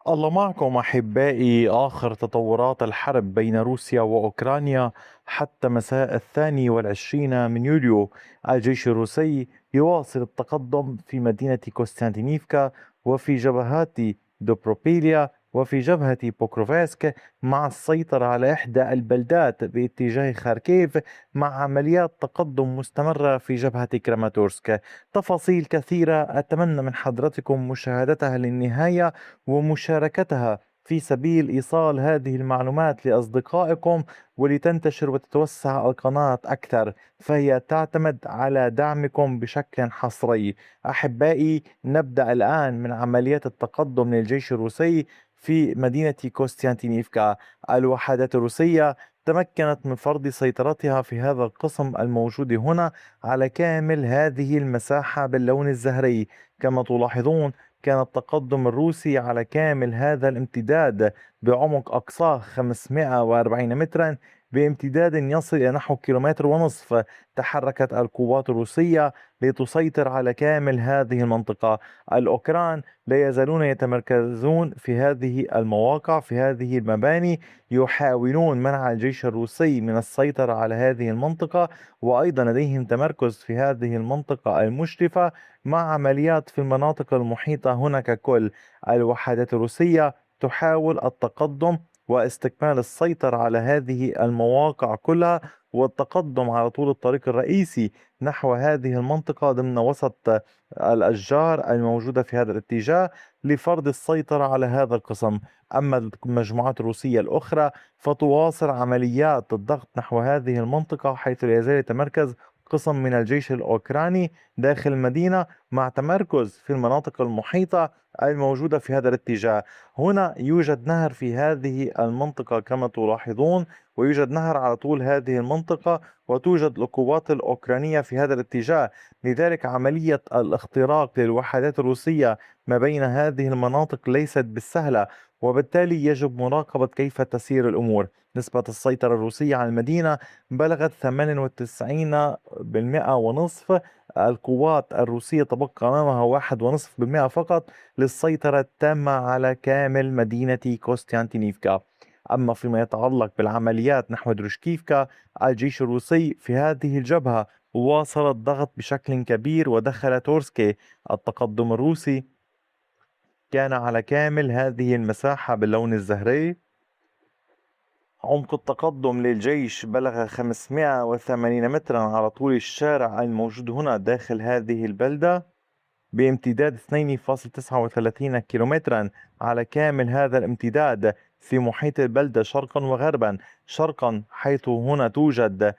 الله معكم أحبائي. آخر تطورات الحرب بين روسيا وأوكرانيا حتى مساء 22 من يوليو، الجيش الروسي يواصل التقدم في مدينة كوستانتينيفكا وفي جبهات دوبروبيليا وفي جبهة بوكروفاسك، مع السيطرة على إحدى البلدات باتجاه خاركيف، مع عمليات تقدم مستمرة في جبهة كراماتورسك. تفاصيل كثيرة أتمنى من حضرتكم مشاهدتها للنهاية ومشاركتها في سبيل إيصال هذه المعلومات لأصدقائكم، ولتنتشر وتتوسع القناة أكثر، فهي تعتمد على دعمكم بشكل حصري. أحبائي، نبدأ الآن من عمليات التقدم للجيش الروسي في مدينة كوستيانتينيفكا. الوحدات الروسية تمكنت من فرض سيطرتها في هذا القسم الموجود هنا على كامل هذه المساحة باللون الزهري. كما تلاحظون، كان التقدم الروسي على كامل هذا الامتداد بعمق أقصاه 540 مترا، بامتداد يصل إلى نحو كيلومتر ونصف. تحركت القوات الروسية لتسيطر على كامل هذه المنطقة. الأوكران لا يزالون يتمركزون في هذه المواقع، في هذه المباني، يحاولون منع الجيش الروسي من السيطرة على هذه المنطقة، وأيضا لديهم تمركز في هذه المنطقة المشرفة مع عمليات في المناطق المحيطة هنا ككل. الوحدات الروسية تحاول التقدم واستكمال السيطرة على هذه المواقع كلها، والتقدم على طول الطريق الرئيسي نحو هذه المنطقة ضمن وسط الأشجار الموجودة في هذا الاتجاه، لفرض السيطرة على هذا القسم. أما المجموعات الروسية الأخرى فتواصل عمليات الضغط نحو هذه المنطقة، حيث لا يزال يتمركز قسم من الجيش الأوكراني داخل المدينة، مع تمركز في المناطق المحيطة الموجودة في هذا الاتجاه. هنا يوجد نهر في هذه المنطقة كما تلاحظون، ويوجد نهر على طول هذه المنطقة، وتوجد القوات الأوكرانية في هذا الاتجاه. لذلك عملية الاختراق للوحدات الروسية ما بين هذه المناطق ليست بالسهلة، وبالتالي يجب مراقبة كيف تسير الأمور. نسبة السيطرة الروسية على المدينة بلغت 98% ونصف. القوات الروسية تبقى أمامها 1.5% فقط للسيطرة التامة على كامل مدينة كوستيانتينيفكا. أما فيما يتعلق بالعمليات نحو دروشكيفكا، الجيش الروسي في هذه الجبهة واصل الضغط بشكل كبير ودخل تورسكي. التقدم الروسي كان على كامل هذه المساحة باللون الزهري. عمق التقدم للجيش بلغ 580 مترا على طول الشارع الموجود هنا داخل هذه البلدة، بامتداد 2.39 كيلومترا على كامل هذا الامتداد في محيط البلدة شرقا وغربا. شرقا حيث هنا توجد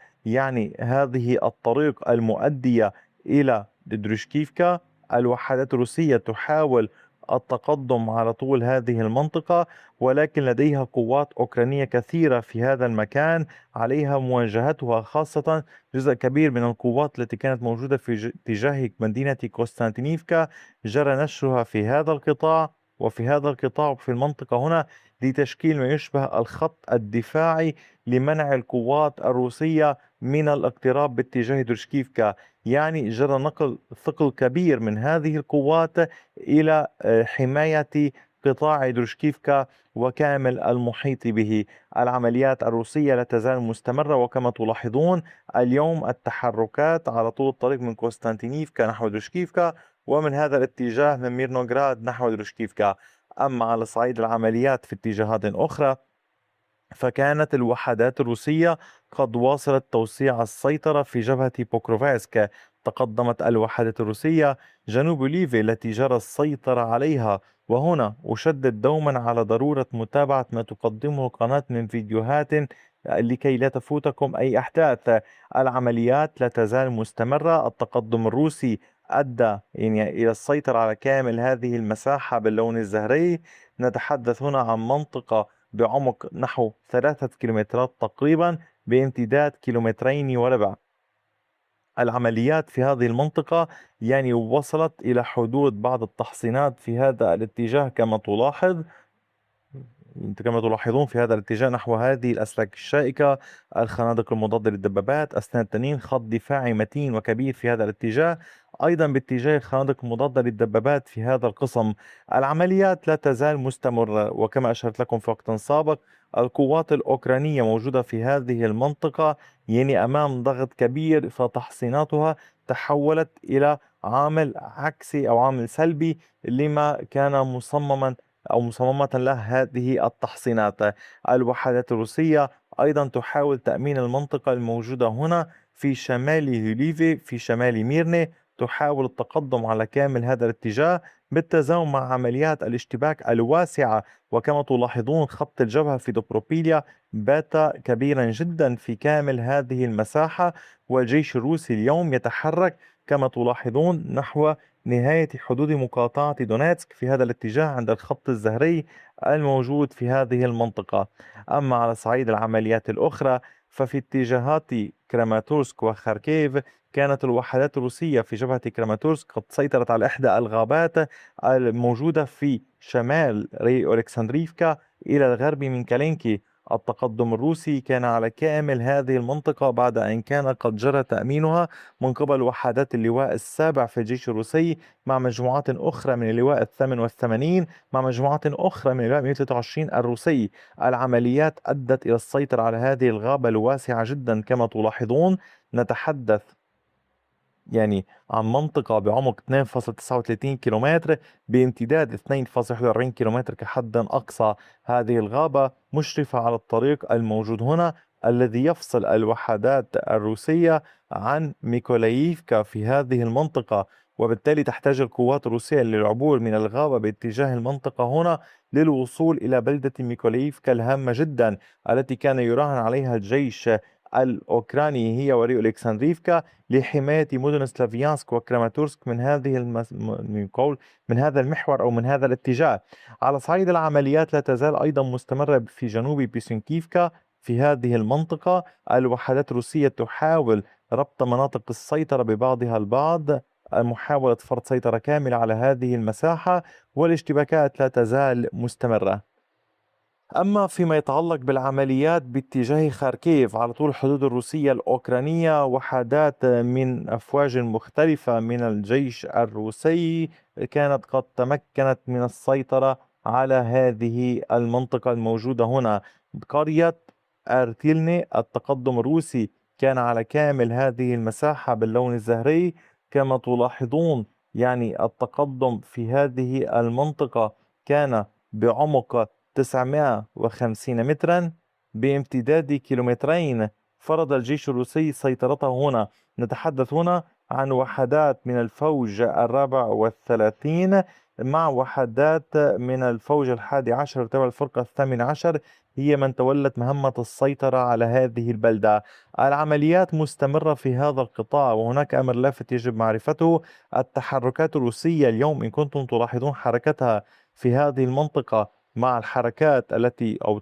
هذه الطريق المؤدية إلى دروشكيفكا. الوحدات الروسية تحاول التقدم على طول هذه المنطقة، ولكن لديها قوات أوكرانية كثيرة في هذا المكان عليها مواجهتها، خاصة جزء كبير من القوات التي كانت موجودة في اتجاه مدينة كوستانتينيفكا جرى نشرها في هذا القطاع وفي هذا القطاع وفي المنطقة هنا، لتشكيل ما يشبه الخط الدفاعي لمنع القوات الروسية من الاقتراب باتجاه درشكيفكا. جرى نقل ثقل كبير من هذه القوات إلى حماية قطاع دروشكيفكا وكامل المحيط به. العمليات الروسية لا تزال مستمرة، وكما تلاحظون اليوم التحركات على طول الطريق من كوستانتينيفكا نحو دروشكيفكا، ومن هذا الاتجاه من ميرنوغراد نحو دروشكيفكا. أما على صعيد العمليات في اتجاهات أخرى، فكانت الوحدات الروسية قد واصلت توسيع السيطرة في جبهة بوكروفاسك. تقدمت الوحدات الروسية جنوب ليفي التي جرى السيطرة عليها، وهنا أشدد دوما على ضرورة متابعة ما تقدمه القناة من فيديوهات لكي لا تفوتكم أي أحداث. العمليات لا تزال مستمرة. التقدم الروسي أدى إلى السيطرة على كامل هذه المساحة باللون الزهري. نتحدث هنا عن منطقة بعمق نحو 3 كيلومترات تقريبا، بامتداد 2.25 كيلومتر. العمليات في هذه المنطقة وصلت إلى حدود بعض التحصينات في هذا الاتجاه، كما تلاحظون في هذا الاتجاه نحو هذه الأسلاك الشائكة، الخنادق المضادة للدبابات، أسنان التنين، خط دفاعي متين وكبير في هذا الاتجاه. أيضا باتجاه خنادق مضادة للدبابات في هذا القسم. العمليات لا تزال مستمرة، وكما أشرت لكم في وقت سابق القوات الأوكرانية موجودة في هذه المنطقة يعني أمام ضغط كبير، فتحصيناتها تحولت إلى عامل عكسي أو عامل سلبي لما كان مصمما أو مصممة له هذه التحصينات. الوحدات الروسية أيضا تحاول تأمين المنطقة الموجودة هنا في شمال هيليفي في شمال ميرني، تحاول التقدم على كامل هذا الاتجاه بالتزامن مع عمليات الاشتباك الواسعة. وكما تلاحظون خط الجبهة في دوبروبيليا بات كبيرا جدا في كامل هذه المساحة، والجيش الروسي اليوم يتحرك كما تلاحظون نحو نهاية حدود مقاطعة دونيتسك في هذا الاتجاه عند الخط الزهري الموجود في هذه المنطقة. أما على صعيد العمليات الأخرى ففي اتجاهات كراماتورسك وخاركيف كانت الوحدات الروسية في جبهة كراماتورسك قد سيطرت على إحدى الغابات الموجودة في شمال ري أولكسندريفكا إلى الغرب من كالينكي. التقدم الروسي كان على كامل هذه المنطقة بعد أن كان قد جرى تأمينها من قبل وحدات اللواء السابع في الجيش الروسي مع مجموعات أخرى من اللواء الثامن والثمانين مع مجموعات أخرى من اللواء 123 الروسي. العمليات أدت إلى السيطرة على هذه الغابة الواسعة جدا كما تلاحظون. نتحدث يعني عن منطقة بعمق 2.39 كيلومتر بامتداد 2.41 كيلومتر كحد أقصى. هذه الغابة مشرفة على الطريق الموجود هنا الذي يفصل الوحدات الروسية عن ميكولاييفكا في هذه المنطقة، وبالتالي تحتاج القوات الروسية للعبور من الغابة باتجاه المنطقة هنا للوصول إلى بلدة ميكولاييفكا الهامة جدا التي كان يراهن عليها الجيش الأوكراني هي وريو إلكسندريفكا لحماية مدن سلافيانسك وكراماتورسك من هذه من هذا المحور أو من هذا الاتجاه. على صعيد العمليات لا تزال أيضا مستمرة في جنوب بيسنكيفكا في هذه المنطقة. الوحدات الروسية تحاول ربط مناطق السيطرة ببعضها البعض، محاولة فرض سيطرة كاملة على هذه المساحة، والاشتباكات لا تزال مستمرة. أما فيما يتعلق بالعمليات باتجاه خاركيف على طول الحدود الروسية الأوكرانية، وحدات من أفواج مختلفة من الجيش الروسي كانت قد تمكنت من السيطرة على هذه المنطقة الموجودة هنا قرية أرتيلني. التقدم الروسي كان على كامل هذه المساحة باللون الزهري كما تلاحظون. يعني التقدم في هذه المنطقة كان بعمق 950 مترا بامتداد كيلومترين. فرض الجيش الروسي سيطرته هنا. نتحدث هنا عن وحدات من الفوج 34 مع وحدات من الفوج 11 تبع الفرقة 18 هي من تولت مهمة السيطرة على هذه البلدة. العمليات مستمرة في هذا القطاع، وهناك أمر لافت يجب معرفته. التحركات الروسية اليوم إن كنتم تلاحظون حركتها في هذه المنطقة مع الحركات التي أو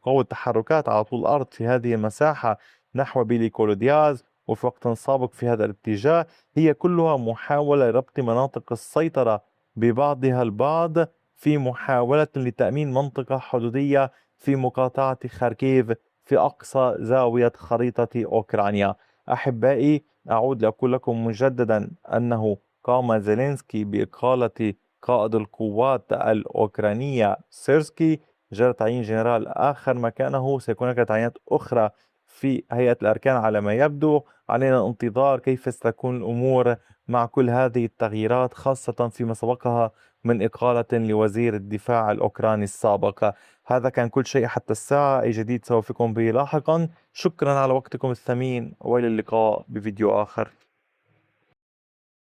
قوة التحركات على طول الأرض في هذه المساحة نحو بيليكولودياز وفي وقت سابق في هذا الاتجاه، هي كلها محاولة ربط مناطق السيطرة ببعضها البعض في محاولة لتأمين منطقة حدودية في مقاطعة خاركيف في أقصى زاوية خريطة أوكرانيا. أحبائي، أعود لأقول لكم مجددا أنه قام زيلينسكي بإقالة قائد القوات الأوكرانية سيرسكي، جرى تعيين جنرال آخر مكانه. سيكون هناك تعيينات أخرى في هيئة الأركان على ما يبدو. علينا الانتظار كيف ستكون الأمور مع كل هذه التغييرات، خاصة فيما سبقها من إقالة لوزير الدفاع الأوكراني السابق. هذا كان كل شيء حتى الساعة. أي جديد سوف يكون به لاحقا. شكرا على وقتكم الثمين، وإلى اللقاء بفيديو آخر.